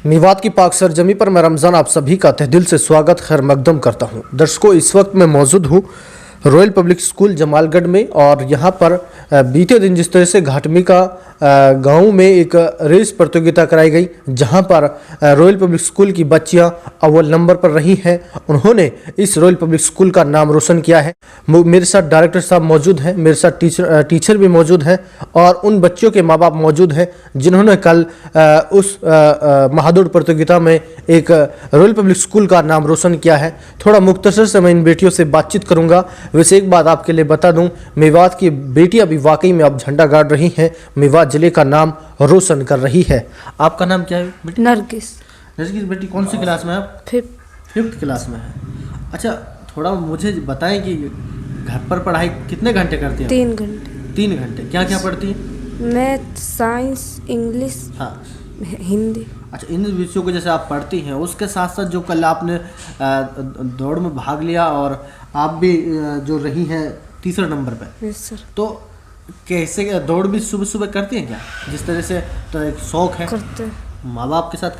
मेवात की पाक सरजमी पर मैं रमज़ान आप सभी का तहे दिल से स्वागत खैर मकदम करता हूँ। दर्शकों, इस वक्त मैं मौजूद हूँ रॉयल पब्लिक स्कूल जमालगढ़ में और यहाँ पर बीते दिन जिस तरह से घाटमी का गांव में एक रेस प्रतियोगिता कराई गई, जहाँ पर रॉयल पब्लिक स्कूल की बच्चियाँ अव्वल नंबर पर रही हैं। उन्होंने इस रॉयल पब्लिक स्कूल का नाम रोशन किया है। मेरे साथ डायरेक्टर साहब मौजूद हैं, मेरे साथ टीचर भी मौजूद हैं और उन बच्चों के माँ बाप मौजूद हैं जिन्होंने कल उस महादौड़ प्रतियोगिता में एक रॉयल पब्लिक स्कूल का नाम रोशन किया है। थोड़ा मुख्तसर से मैं इन बेटियों से बातचीत करूँगा। वैसे एक बात आपके लिए बता दूं, मेवात की बेटियां भी वाकई में अब झंडा गाड़ रही हैं, मेवात जिले का नाम रोशन कर रही है। आपका नाम क्या है बेटी? नरगिस। नरगिस बेटी, कौन सी क्लास में है आप? फिफ्थ क्लास में है। अच्छा, थोड़ा मुझे बताएं कि घर पर पढ़ाई कितने घंटे करती हैं? 3 घंटे। 3 घंटे क्या क्या पढ़ती हैं? मैथ, साइंस, इंग्लिश, हाँ, हिंदी। अच्छा, इन विषयों को जैसे आप पढ़ती हैं, उसके साथ साथ जो कल आपने दौड़ में भाग लिया और आप भी जो रही हैं तीसरे नंबर पे, यस सर। तो कैसे दौड़ भी सुबह सुबह करती हैं क्या? जिस तरह से तो एक शौक है, करते हैं। माँ बाप के साथ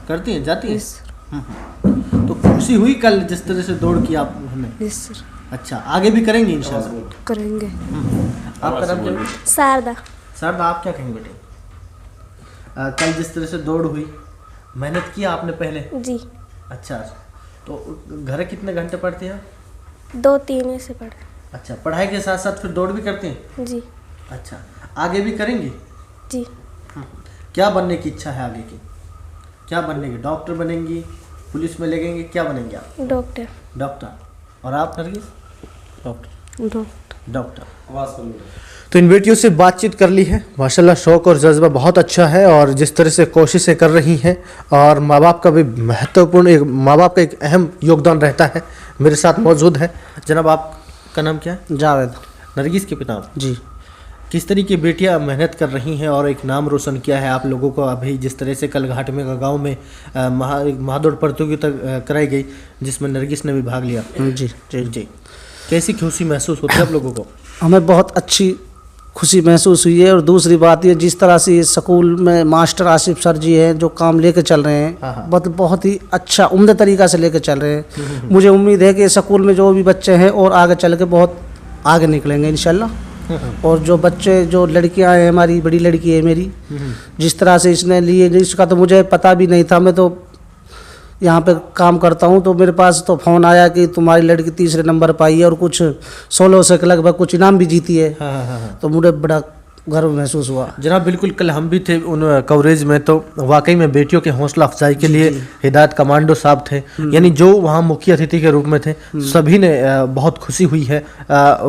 करती हैं, जाती हैं? Yes sir. तो खुशी हुई कल जिस तरह से दौड़ की आपने? Yes sir. अच्छा, आगे भी करेंगे इंशाल्लाह? करेंगे। आपका नाम क्या है? शारदा। शारदा, आप क्या कहेंगे बेटे? कल जिस तरह से दौड़ हुई, मेहनत किया आपने पहले? जी। अच्छा, तो घर कितने घंटे पढ़ते हैं? 2-3 ऐसे पढ़े। अच्छा, पढ़ाई के साथ साथ फिर दौड़ भी करते हैं? जी। अच्छा, आगे भी करेंगी? जी। क्या बनने की इच्छा है आगे की? क्या बनने की? डॉक्टर बनेंगी, पुलिस में लगेंगे, क्या बनेंगे आप? डॉक्टर। डॉक्टर। और आप नरगिस? डॉक्टर। डॉक्टर। तो इन बेटियों से बातचीत कर ली है। माशाल्लाह शौक़ और जज्बा बहुत अच्छा है और जिस तरह से कोशिशें कर रही हैं और माँ बाप का भी महत्वपूर्ण, एक माँ बाप का एक अहम योगदान रहता है। मेरे साथ मौजूद है जनाब, आपका नाम क्या है? जावेद। नरगिस के पिता जी। किस तरीके बेटियां मेहनत कर रही हैं और एक नाम रोशन किया है आप लोगों को? अभी जिस तरह से कल घाटमे का गांव में महादौड़ प्रतियोगिता कराई गई जिसमें नरगिस ने भी भाग लिया। जी जी जी, कैसी खुशी महसूस होती है आप लोगों को? हमें बहुत अच्छी खुशी महसूस हुई है। और दूसरी बात ये, जिस तरह से इस स्कूल में मास्टर आसिफ सर जी हैं जो काम लेके चल रहे हैं, हाँ। मतलब बहुत ही अच्छा उम्दा तरीक़ा से लेके चल रहे हैं। मुझे उम्मीद है कि इस स्कूल में जो भी बच्चे हैं और आगे चल के बहुत आगे निकलेंगे इंशाल्लाह। और जो बच्चे, जो लड़कियां हैं, हमारी बड़ी लड़की है मेरी, जिस तरह से इसने लिए, इसका तो मुझे पता भी नहीं था। मैं तो यहाँ पे काम करता हूँ तो मेरे पास तो फ़ोन आया कि तुम्हारी लड़की तीसरे नंबर पर आई है और कुछ 16 से लगभग कुछ इनाम भी जीती है। हाँ। तो मुझे बड़ा गर्व महसूस हुआ जनाब। बिल्कुल, कल हम भी थे उन कवरेज में, तो वाकई में बेटियों के हौसला अफजाई के लिए हिदायत कमांडो साहब थे, यानी जो वहाँ मुख्य अतिथि के रूप में थे। सभी ने बहुत खुशी हुई है,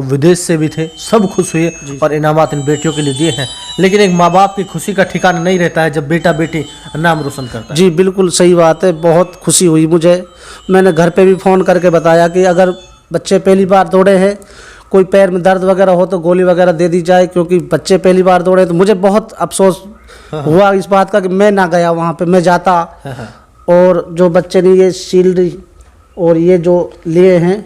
विदेश से भी थे, सब खुश हुए और इनामात इन बेटियों के लिए दिए हैं। लेकिन एक माँ बाप की खुशी का ठिकाना नहीं रहता है जब बेटा बेटी नाम रोशन करता है। जी बिल्कुल सही बात है, बहुत खुशी हुई मुझे। मैंने घर पर भी फ़ोन करके बताया कि अगर बच्चे पहली बार दौड़े हैं, कोई पैर में दर्द वगैरह हो तो गोली वगैरह दे दी जाए, क्योंकि बच्चे पहली बार दौड़े। तो मुझे बहुत अफसोस हुआ इस बात का कि मैं ना गया वहाँ पे, मैं जाता। और जो बच्चे ने ये शील्ड और ये जो लिए हैं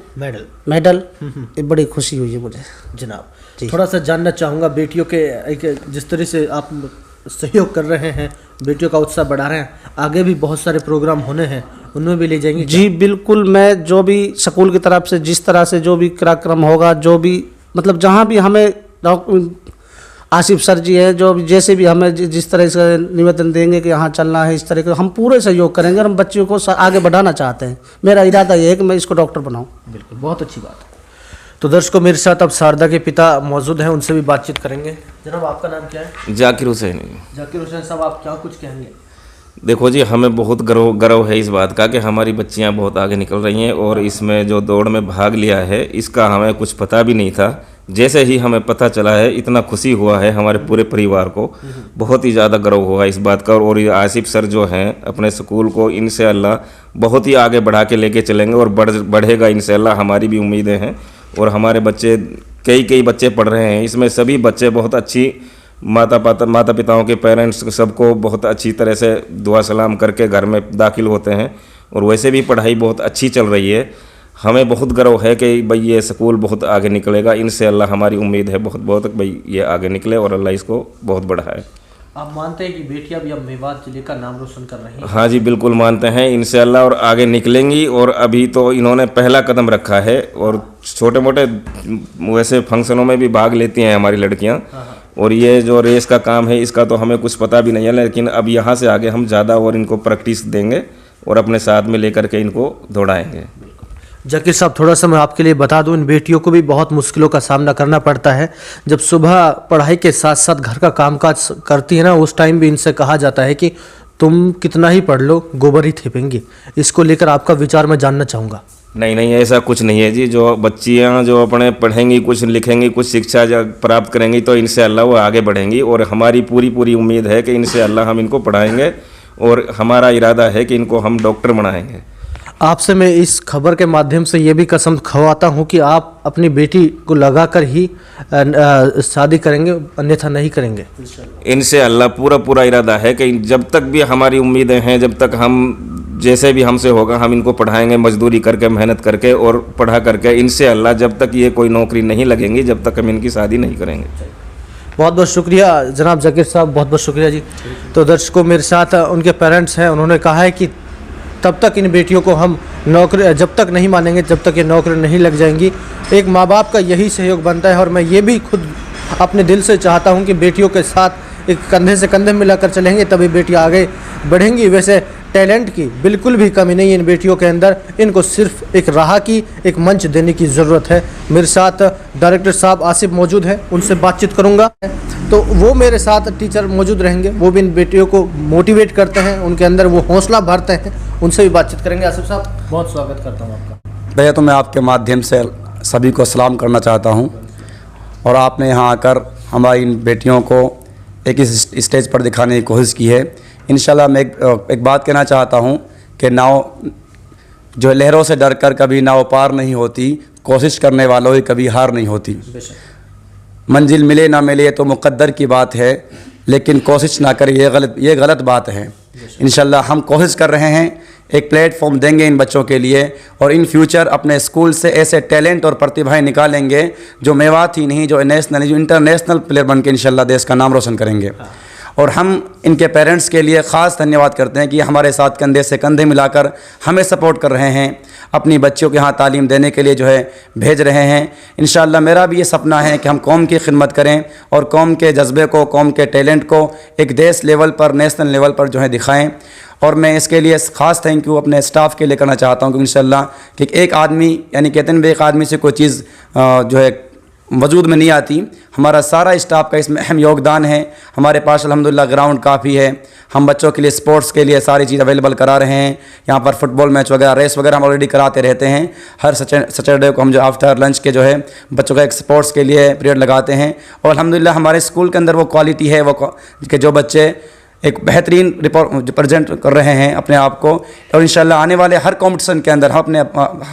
मेडल, ये बड़ी खुशी हुई है मुझे जनाब। थोड़ा सा जानना चाहूँगा बेटियों के, एक जिस तरह से आप सहयोग कर रहे हैं, बेटियों का उत्साह बढ़ा रहे हैं, आगे भी बहुत सारे प्रोग्राम होने हैं, उनमें भी ले जाएंगे? जी बिल्कुल, मैं जो भी स्कूल की तरफ से जिस तरह से जो भी कार्यक्रम होगा, जो भी मतलब जहाँ भी हमें आसिफ सर जी हैं, जो भी जैसे भी हमें जिस तरह से निवेदन देंगे कि यहाँ चलना है, इस तरह के हम पूरे सहयोग करेंगे। और हम बच्चियों को आगे बढ़ाना चाहते हैं। मेरा इरादा ये है कि मैं इसको डॉक्टर बनाऊँ। बिल्कुल, बहुत अच्छी बात है। तो दर्शकों, मेरे साथ अब शारदा के पिता मौजूद हैं, उनसे भी बातचीत करेंगे। जनाब, आपका नाम क्या है? जाकिर हुसैन। जाकिर हुसैन साहब, आप क्या कुछ कहेंगे? देखो जी, हमें बहुत गर्व है इस बात का कि हमारी बच्चियां बहुत आगे निकल रही हैं और इसमें जो दौड़ में भाग लिया है इसका हमें कुछ पता भी नहीं था। जैसे ही हमें पता चला है, इतना खुशी हुआ है हमारे पूरे परिवार को, बहुत ही ज़्यादा गर्व हुआ इस बात का। और ये आसिफ सर जो हैं अपने स्कूल को इंशाअल्लाह बहुत ही आगे बढ़ा के लेके चलेंगे और बढ़ेगा इंशाअल्लाह, हमारी भी उम्मीदें हैं। और हमारे बच्चे, कई बच्चे पढ़ रहे हैं, इसमें सभी बच्चे बहुत अच्छी माता पिताओं के पेरेंट्स सबको बहुत अच्छी तरह से दुआ सलाम करके घर में दाखिल होते हैं। और वैसे भी पढ़ाई बहुत अच्छी चल रही है। हमें बहुत गर्व है कि भाई ये स्कूल बहुत आगे निकलेगा इंशाअल्लाह। हमारी उम्मीद है बहुत भाई ये आगे निकले और अल्लाह इसको बहुत बढ़ाए। आप मानते हैं कि बेटियां भी अब मेवात जिले का नाम रोशन कर रही हैं? हाँ जी, बिल्कुल मानते हैं इंशाल्लाह, और आगे निकलेंगी। और अभी तो इन्होंने पहला कदम रखा है, और छोटे मोटे वैसे फंक्शनों में भी भाग लेती हैं हमारी लड़कियां। और ये जो रेस का काम है इसका तो हमें कुछ पता भी नहीं है, लेकिन अब यहाँ से आगे हम ज़्यादा और इनको प्रैक्टिस देंगे और अपने साथ में लेकर के इनको दौड़ाएंगे। जाकिर साहब, थोड़ा सा मैं आपके लिए बता दूं, इन बेटियों को भी बहुत मुश्किलों का सामना करना पड़ता है। जब सुबह पढ़ाई के साथ साथ घर का कामकाज करती है ना, उस टाइम भी इनसे कहा जाता है कि तुम कितना ही पढ़ लो, गोबर ही थेपेंगे। इसको लेकर आपका विचार मैं जानना चाहूँगा। नहीं नहीं, ऐसा कुछ नहीं है जी। जो बच्चियाँ जो अपने पढ़ेंगी, कुछ लिखेंगी, कुछ शिक्षा प्राप्त करेंगी, तो इंशाअल्लाह वो आगे बढ़ेंगी। और हमारी पूरी उम्मीद है कि इंशाअल्लाह हम इनको पढ़ाएंगे, और हमारा इरादा है कि इनको हम डॉक्टर बनाएंगे। आपसे मैं इस खबर के माध्यम से ये भी कसम खवाता हूँ कि आप अपनी बेटी को लगाकर ही शादी करेंगे, अन्यथा नहीं करेंगे। इंशाअल्लाह पूरा इरादा है कि जब तक भी हमारी उम्मीदें हैं, जब तक हम जैसे भी हमसे होगा हम इनको पढ़ाएंगे, मजदूरी करके, मेहनत करके और पढ़ा करके। इंशाअल्लाह जब तक ये कोई नौकरी नहीं लगेंगी, जब तक हम इनकी शादी नहीं करेंगे। बहुत बहुत शुक्रिया जनाब जाकिर साहब, बहुत बहुत शुक्रिया जी। तो दर्शकों, मेरे साथ उनके पेरेंट्स हैं, उन्होंने कहा है कि तब तक इन बेटियों को हम नौकरी जब तक नहीं मानेंगे, जब तक ये नौकरी नहीं लग जाएंगी। एक माँ बाप का यही सहयोग बनता है, और मैं ये भी खुद अपने दिल से चाहता हूँ कि बेटियों के साथ एक कंधे से कंधे मिलाकर चलेंगे, तभी बेटियाँ आगे बढ़ेंगी। वैसे टैलेंट की बिल्कुल भी कमी नहीं है इन बेटियों के अंदर, इनको सिर्फ एक राह की, एक मंच देने की ज़रूरत है। मेरे साथ डायरेक्टर साहब आसिफ मौजूद हैं, उनसे बातचीत करूँगा, तो वो मेरे साथ टीचर मौजूद रहेंगे, वो भी इन बेटियों को मोटिवेट करते हैं, उनके अंदर वो हौसला भरते हैं, उनसे भी बातचीत करेंगे। आसिफ साहब, बहुत स्वागत करता हूँ आपका। भैया, तो मैं आपके माध्यम से सभी को सलाम करना चाहता हूँ, और आपने यहाँ आकर हमारी इन बेटियों को एक इस स्टेज पर दिखाने की कोशिश की है। इंशाल्लाह मैं एक बात कहना चाहता हूँ कि नाव जो लहरों से डर कर कभी नाव पार नहीं होती, कोशिश करने वालों की कभी हार नहीं होती। मंजिल मिले ना मिले तो मुक़द्दर की बात है, लेकिन कोशिश ना करें ये गलत बात है। इंशाल्लाह हम कोशिश कर रहे हैं, एक प्लेटफॉर्म देंगे इन बच्चों के लिए, और इन फ्यूचर अपने स्कूल से ऐसे टैलेंट और प्रतिभाएं निकालेंगे जो मेवात ही नहीं, जो नेशनल, जो इंटरनेशनल प्लेयर बन के इंशाल्लाह देश का नाम रोशन करेंगे। और हम इनके पेरेंट्स के लिए ख़ास धन्यवाद करते हैं कि हमारे साथ कंधे से कंधे मिलाकर हमें सपोर्ट कर रहे हैं, अपनी बच्चियों के यहाँ तालीम देने के लिए जो है भेज रहे हैं। इंशाअल्लाह मेरा भी ये सपना है कि हम कौम की खिदमत करें, और कौम के जज्बे को, कौम के टैलेंट को एक देश लेवल पर, नेशनल लेवल पर जो है दिखाएं। और मैं इसके लिए ख़ास थैंक यू अपने स्टाफ के लिए करना चाहता हूँ कि इंशाअल्लाह कि एक आदमी, यानी कहते हैं एक आदमी से कोई चीज़ जो है वजूद में नहीं आती, हमारा सारा स्टाफ का इसमें अहम योगदान है। हमारे पास अल्हम्दुलिल्लाह ग्राउंड काफ़ी है, हम बच्चों के लिए स्पोर्ट्स के लिए सारी चीज़ अवेलेबल करा रहे हैं। यहाँ पर फुटबॉल मैच वगैरह, रेस वगैरह हम ऑलरेडी कराते रहते हैं। हर सैटरडे को हम जो आफ्टर लंच के जो है बच्चों का एक स्पोर्ट्स के लिए पीरियड लगाते हैं, और अल्हम्दुलिल्लाह हमारे स्कूल के अंदर वो क्वालिटी है, वो कि जो बच्चे एक बेहतरीन रिप्रेजेंट कर रहे हैं अपने आप को। और इंशाल्लाह आने वाले हर कंपटीशन के अंदर हम अपने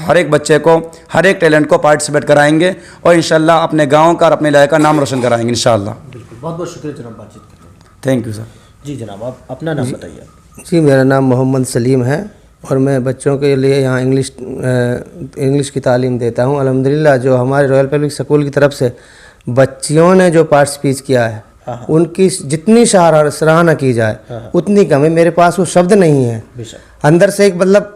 हर एक बच्चे को, हर एक टैलेंट को पार्टिसिपेट कराएंगे, और इंशाल्लाह अपने गांव का और अपने इलाके का नाम रोशन कराएंगे इंशाल्लाह। बिल्कुल, बहुत बहुत शुक्रिया जनाब बातचीत करने। Thank you sir. जी जनाब, आप अपना नाम बताइए। जी, मेरा नाम मोहम्मद सलीम है, और मैं बच्चों के लिए यहाँ इंग्लिश की तालीम देता हूँ। अल्हम्दुलिल्लाह जो हमारे रॉयल पब्लिक स्कूल की तरफ से बच्चियों ने जो पार्टिसिपेट किया है, उनकी जितनी सराहना की जाए उतनी कम है। मेरे पास वो शब्द नहीं है, अंदर से एक मतलब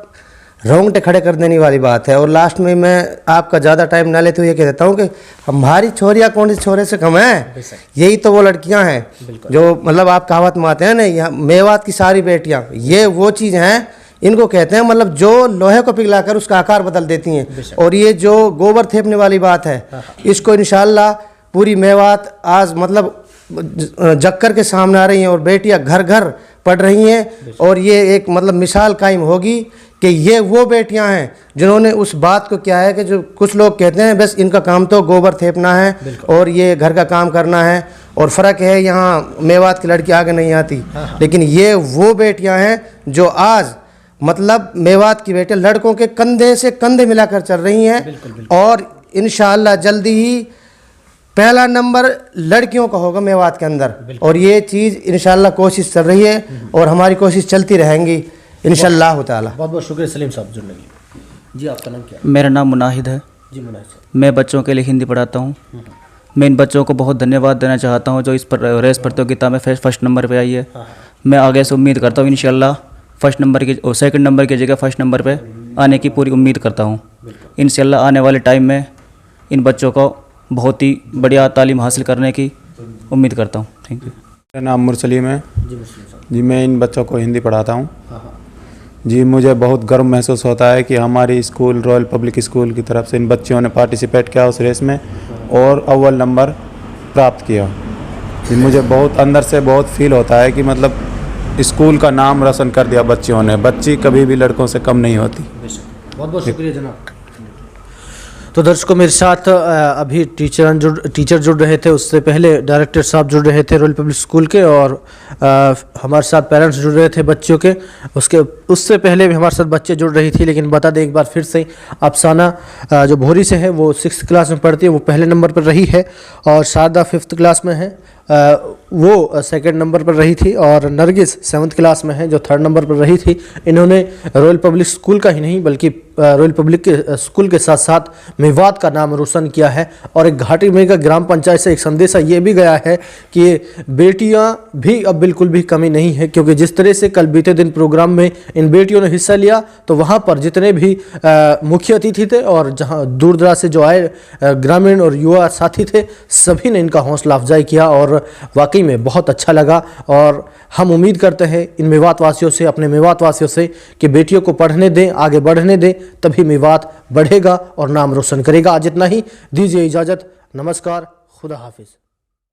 रोंगटे खड़े कर देने वाली बात है। और लास्ट में मैं आपका ज़्यादा टाइम ना लेते हुए ये कह देता हूँ कि हमारी छोरियाँ कौन सी छोरे से कम है, यही तो वो लड़कियाँ हैं जो मतलब आप कहावत में आते हैं ना, यहाँ मेवात की सारी बेटियाँ, ये वो चीज़ हैं, इनको कहते हैं मतलब जो लोहे को पिघलाकर उसका आकार बदल देती हैं। और ये जो गोबर थेपने वाली बात है, इसको इंशाल्लाह पूरी मेवात आज मतलब जक्कर के सामने आ रही हैं, और बेटियां घर घर पढ़ रही हैं। और ये एक मतलब मिसाल कायम होगी कि ये वो बेटियां हैं जिन्होंने उस बात को क्या है कि जो कुछ लोग कहते हैं बस इनका काम तो गोबर थेपना है और ये घर का काम करना है, और फ़र्क है यहाँ मेवात की लड़की आगे नहीं आती। लेकिन ये वो बेटियां हैं जो आज मतलब मेवात की बेटियां लड़कों के कंधे से कंधे मिलाकर चल रही हैं। और इंशाअल्लाह जल्दी ही पहला नंबर लड़कियों का होगा मेवात के अंदर, और ये चीज़ इंशाअल्लाह कोशिश चल रही है, और हमारी कोशिश चलती रहेंगी इंशाअल्लाह ताला। बहुत बहुत शुक्रिया सलीम साहब जुड़ने के लिए। जी, आपका नाम क्या है? मेरा नाम मुनाहिद है। जी मुनाहिद साहब, मैं बच्चों के लिए हिंदी पढ़ाता हूँ। मैं इन बच्चों को बहुत धन्यवाद देना चाहता हूँ जो इस पर रेस प्रतियोगिता में फर्स्ट नंबर पे आई है। मैं आगे से उम्मीद करता हूँ इंशाल्लाह फर्स्ट नंबर की और सेकंड नंबर की जगह फर्स्ट नंबर पे आने की पूरी उम्मीद करता हूँ। इंशाल्लाह आने वाले टाइम में इन बच्चों को बहुत ही बढ़िया तालीम हासिल करने की उम्मीद करता हूँ। Thank you. मेरा नाम मुरसलीम है जी। मैं इन बच्चों को हिंदी पढ़ाता हूँ जी। मुझे बहुत गर्व महसूस होता है कि हमारी स्कूल रॉयल पब्लिक स्कूल की तरफ से इन बच्चों ने पार्टिसिपेट किया उस रेस में और अव्वल नंबर प्राप्त किया जी। मुझे बहुत अंदर से बहुत फील होता है कि मतलब स्कूल का नाम रोशन कर दिया बच्चियों ने। बच्ची कभी भी लड़कों से कम नहीं होती। बहुत बहुत शुक्रिया जनाब। तो दर्शकों मेरे साथ अभी टीचर जुड़ रहे थे, उससे पहले डायरेक्टर साहब जुड़ रहे थे रॉयल पब्लिक स्कूल के, और हमारे साथ पेरेंट्स जुड़ रहे थे बच्चों के। उससे पहले भी हमारे साथ बच्चे जुड़ रही थी। लेकिन बता दें एक बार फिर से, अफसाना जो भोरी से है वो 6th क्लास में पढ़ती है, वो पहले नंबर पर रही है, और शारदा 5th क्लास में है, वो 2nd नंबर पर रही थी, और नरगिस 7th क्लास में है जो 3rd नंबर पर रही थी। इन्होंने रॉयल पब्लिक स्कूल का ही नहीं बल्कि रॉयल पब्लिक के स्कूल के साथ साथ मेवात का नाम रोशन किया है। और एक घाटी में का ग्राम पंचायत से एक संदेशा ये भी गया है कि बेटियां भी अब बिल्कुल भी कमी नहीं है, क्योंकि जिस तरह से कल बीते दिन प्रोग्राम में इन बेटियों ने हिस्सा लिया तो वहाँ पर जितने भी मुख्य अतिथि थे और जहाँ दूर दराज से जो आए ग्रामीण और युवा साथी थे, सभी ने इनका हौसला अफजाई किया और वाकई में बहुत अच्छा लगा। और हम उम्मीद करते हैं इन मेवात वासियों से, अपने मेवात वासियों से, कि बेटियों को पढ़ने दें, आगे बढ़ने दें, तभी मेवात बढ़ेगा और नाम रोशन करेगा। आज इतना ही, दीजिए इजाज़त, नमस्कार, खुदा हाफिज़।